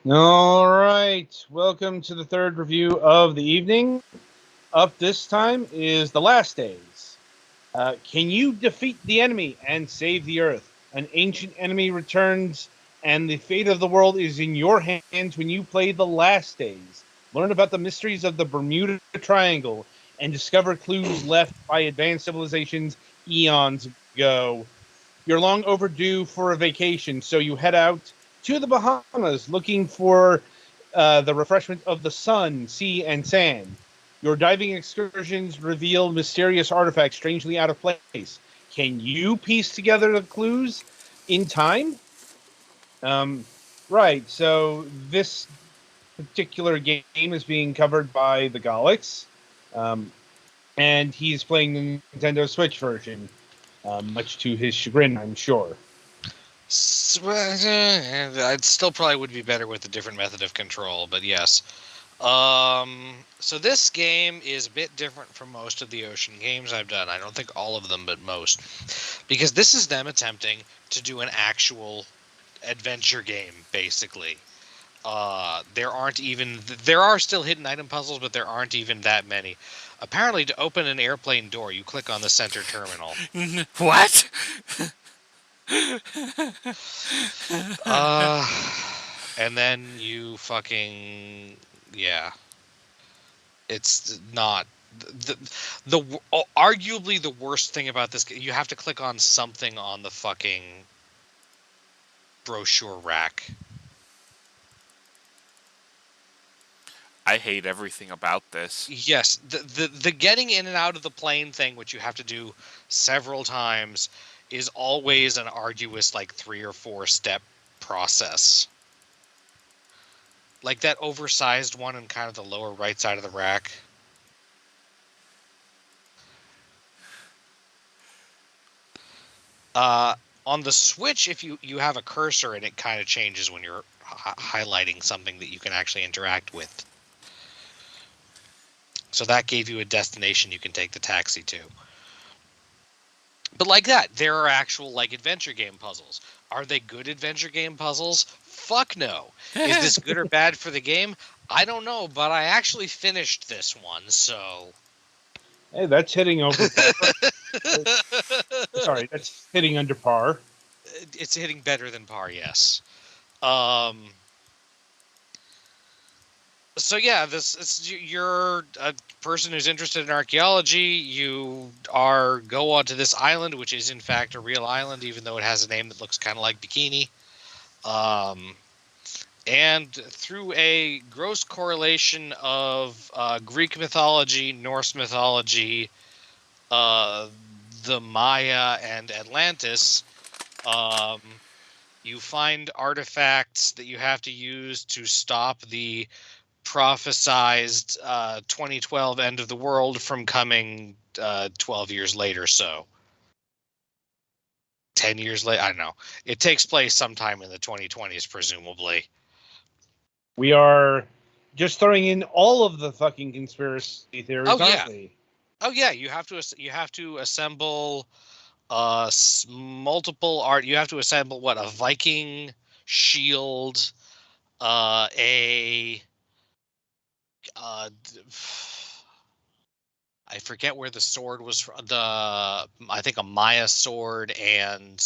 All right. Welcome to the third review of the evening. Up this time is The Last Days. Can you defeat the enemy and save the Earth? An ancient enemy returns, and the fate of the world is in your hands when you play The Last Days. Learn about the mysteries of the Bermuda Triangle and discover clues left by advanced civilizations eons ago. You're long overdue for a vacation, so you head out to the Bahamas looking for the refreshment of the sun, sea, and sand. Your diving excursions reveal mysterious artifacts strangely out of place. Can you piece together the clues in time? Um, right, so this particular game is being covered by the Galax, um, and he's playing the Nintendo Switch version, much to his chagrin, I'm sure. I'd still probably would be better with a different method of control, but yes. So this game is a bit different from most of the Ocean games I've done. I don't think all of them, but most. Because this is them attempting to do an actual adventure game, basically. There are still hidden item puzzles, but there aren't even that many. Apparently, to open an airplane door, you click on the center terminal. What? Uh, and then you fucking yeah. It's not arguably the worst thing about this. You have to click on something on the fucking brochure rack. I hate everything about this. Yes, the getting in and out of the plane thing, which you have to do several times, is always an arduous, like 3 or 4 step process. Like that oversized one in kind of the lower right side of the rack. On the Switch, if you have a cursor and it kind of changes when you're highlighting something that you can actually interact with. So that gave you a destination you can take the taxi to. But like that, there are actual like adventure game puzzles. Are they good adventure game puzzles? Fuck no. Is this good or bad for the game? I don't know, but I actually finished this one, so Hey, that's hitting over par. Sorry, that's hitting under par. it's hitting better than par, yes. Um so yeah, you're a person who's interested in archaeology. You go onto this island, which is in fact a real island, even though it has a name that looks kind of like Bikini. And through a gross correlation of Greek mythology, Norse mythology, uh, the Maya, and Atlantis, um, you find artifacts that you have to use to stop the prophesized 2012 end of the world from coming 12 years later. So 10 years later, I don't know. It takes place sometime in the 2020s, presumably. We are just throwing in all of the fucking conspiracy theories, Oh aren't yeah. we? Oh yeah, you have to assemble multiple art. You have to assemble what, a Viking shield, a uh I forget where the sword was from. I think a Maya sword and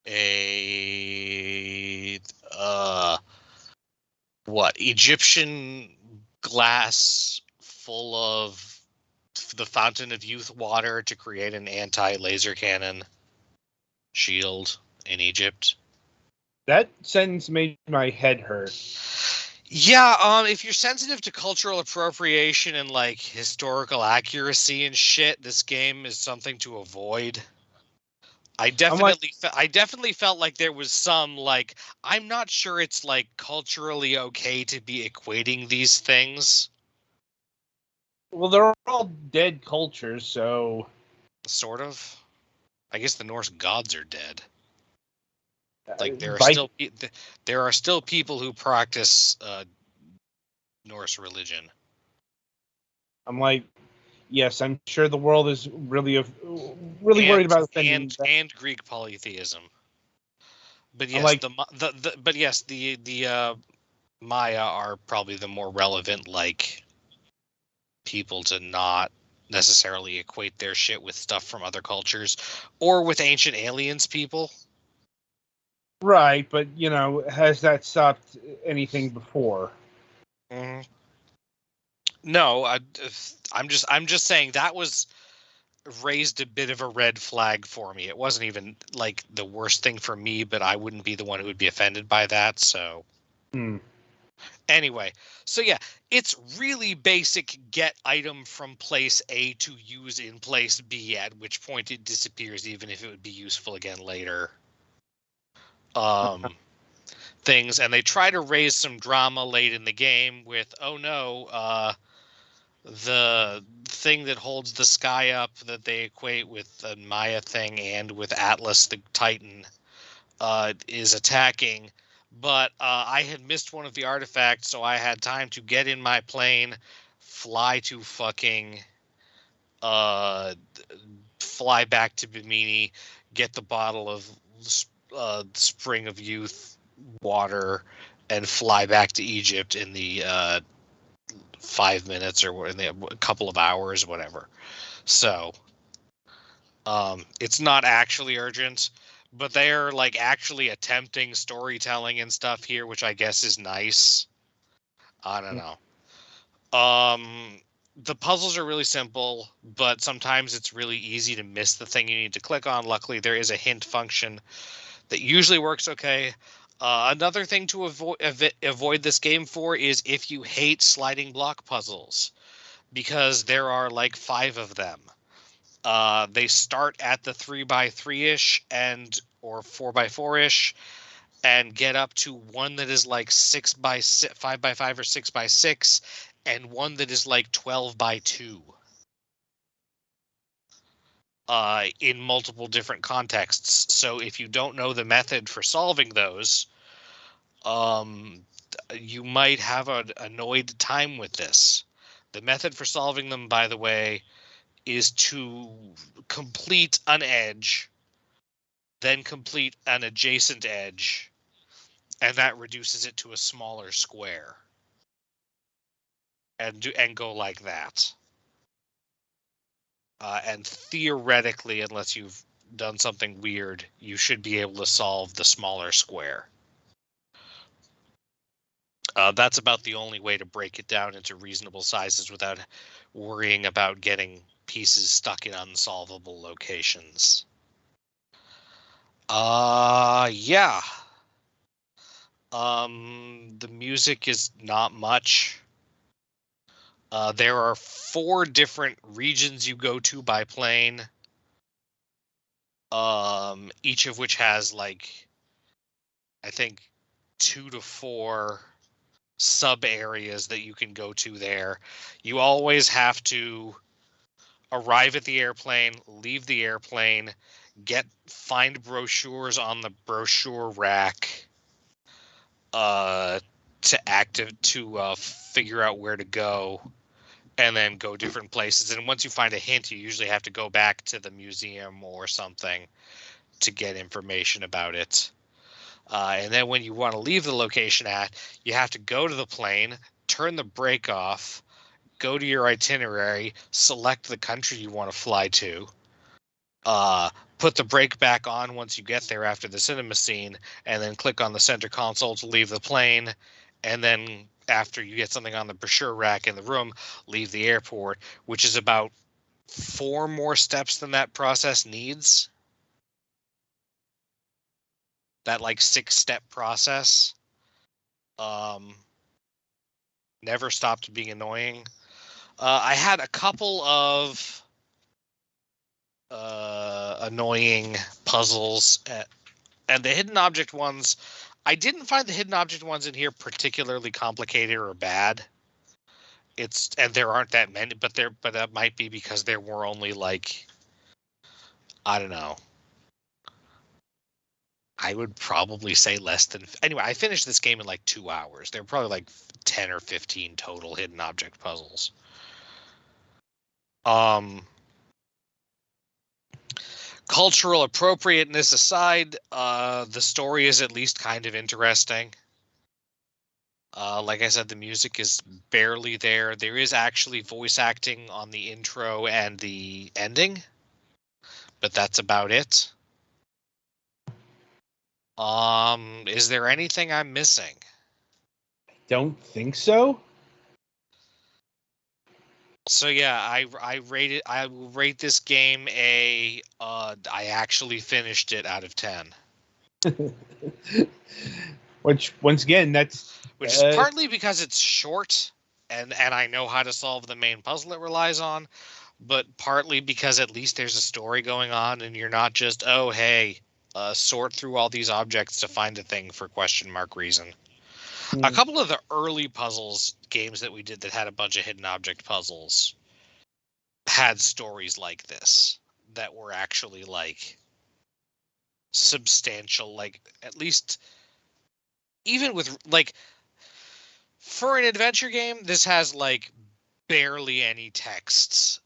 a Egyptian glass full of the Fountain of Youth water to create an anti-laser cannon shield in Egypt. That sentence made my head hurt. Yeah, if you're sensitive to cultural appropriation and like historical accuracy and shit, this game is something to avoid. I I'm like, definitely felt like there was some like, I'm not sure it's like culturally okay to be equating these things. well, they're all dead cultures, so Sort of. I guess the Norse gods are dead. Like Viking. there are still people who practice Norse religion. I'm like, yes, I'm sure the world is really worried and about offending. and Greek polytheism. But yes, Like, the Maya are probably the more relevant people to not necessarily equate their shit with stuff from other cultures or with ancient aliens people. right, but has that stopped anything before? Mm-hmm. No, I'm just saying that was raised a bit of a red flag for me. It wasn't even like the worst thing for me, but I wouldn't be the one who would be offended by that. So anyway, so yeah, it's really basic get item from place A to use in place B, at which point it disappears, even if it would be useful again later. Things, and they try to raise some drama late in the game with, oh no, the thing that holds the sky up that they equate with the Maya thing and with Atlas the Titan is attacking. But I had missed one of the artifacts, so I had time to get in my plane, fly to fucking fly back to Bimini, get the bottle of Spring of Youth water, and fly back to Egypt in the 5 minutes or in a couple of hours, whatever. So it's not actually urgent, but they're like actually attempting storytelling and stuff here, which I guess is nice. I don't know. The puzzles are really simple, but sometimes it's really easy to miss the thing you need to click on. Luckily, there is a hint function that usually works okay. Another thing to avoid this game for is if you hate sliding block puzzles, because there are like 5 of them. They start at the 3x3 ish or 4x4 ish, and get up to one that is like 5x5 or 6x6, and one that is like 12x2. In multiple different contexts. So if you don't know the method for solving those, you might have an annoyed time with this. The method for solving them, by the way, is to complete an edge, then complete an adjacent edge, and that reduces it to a smaller square. And go like that. And theoretically, unless you've done something weird, you should be able to solve the smaller square. That's about the only way to break it down into reasonable sizes without worrying about getting pieces stuck in unsolvable locations. Yeah. The music is not much. There are 4 different regions you go to by plane. Each of which has like, I think 2 to 4 sub areas that you can go to there. You always have to arrive at the airplane, leave the airplane, find brochures on the brochure rack, to figure out where to go, and then go different places. And once you find a hint, you usually have to go back to the museum or something to get information about it. And then when you want to leave the location you have to go to the plane, turn the brake off, go to your itinerary, select the country you want to fly to, put the brake back on once you get there after the cinema scene, and then click on the center console to leave the plane. And then after you get something on the brochure rack in the room, leave the airport, which is about 4 more steps than that process needs. That like 6-step process. Never stopped being annoying. I had a couple of annoying puzzles, and the hidden object ones. I didn't find the hidden object ones in here particularly complicated or bad. And there aren't that many, but that might be because there were only like, I don't know. I would probably say less than. Anyway, I finished this game in like 2 hours. There were probably like 10 or 15 total hidden object puzzles. Cultural appropriateness aside, the story is at least kind of interesting. Like I said, the music is barely there. There is actually voice acting on the intro and the ending, but that's about it. Is there anything I'm missing? Don't think so. So yeah, I will rate this game a I actually finished it out of 10. Which, once again, that's Which is partly because it's short and I know how to solve the main puzzle it relies on, but partly because at least there's a story going on and you're not just, oh hey, sort through all these objects to find a thing for question mark reason. A couple of the early puzzles games that we did that had a bunch of hidden object puzzles had stories like this that were actually like substantial, like at least even with like for an adventure game, this has like barely any texts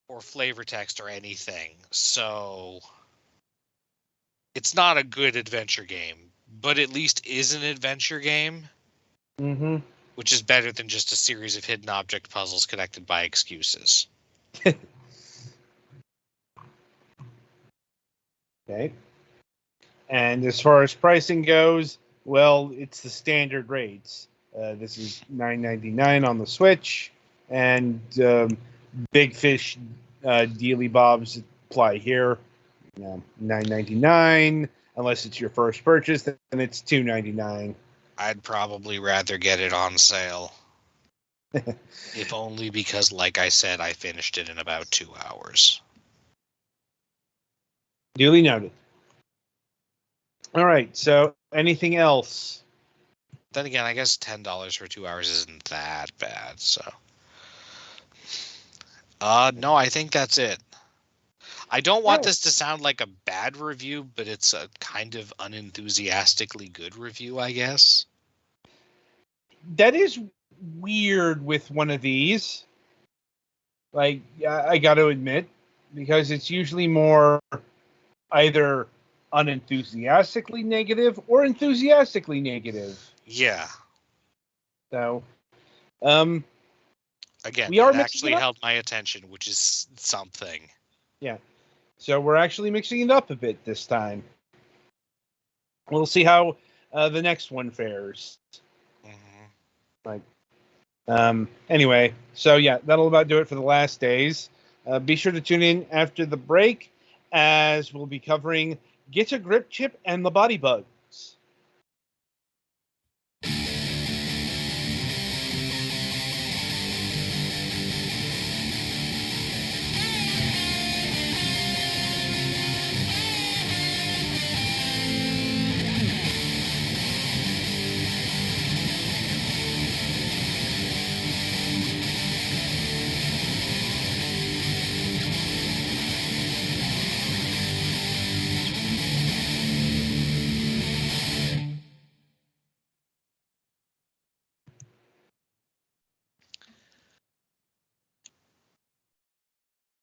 or flavor text or anything. So it's not a good adventure game, but at least is an adventure game. Mm-hmm. Which is better than just a series of hidden object puzzles connected by excuses. Okay. And as far as pricing goes, well, it's the standard rates. This is $9.99 on the Switch, and Big Fish dealy bobs apply here. $9.99. Unless it's your first purchase, then it's $2.99. I'd probably rather get it on sale. If only because, like I said, I finished it in about 2 hours. Duly noted. All right, so anything else? Then again, I guess $10 for 2 hours isn't that bad, so. No, I think that's it. I don't want this to sound like a bad review, but it's a kind of unenthusiastically good review, I guess. That is weird with one of these. Like, I got to admit, because it's usually more either unenthusiastically negative or enthusiastically negative. Yeah. So, again, we are it actually it held my attention, which is something. Yeah. So we're actually mixing it up a bit this time. We'll see how the next one fares. Anyway, so yeah, that'll about do it for the last days. Be sure to tune in after the break, as we'll be covering Get a Grip Chip and the Body Bug.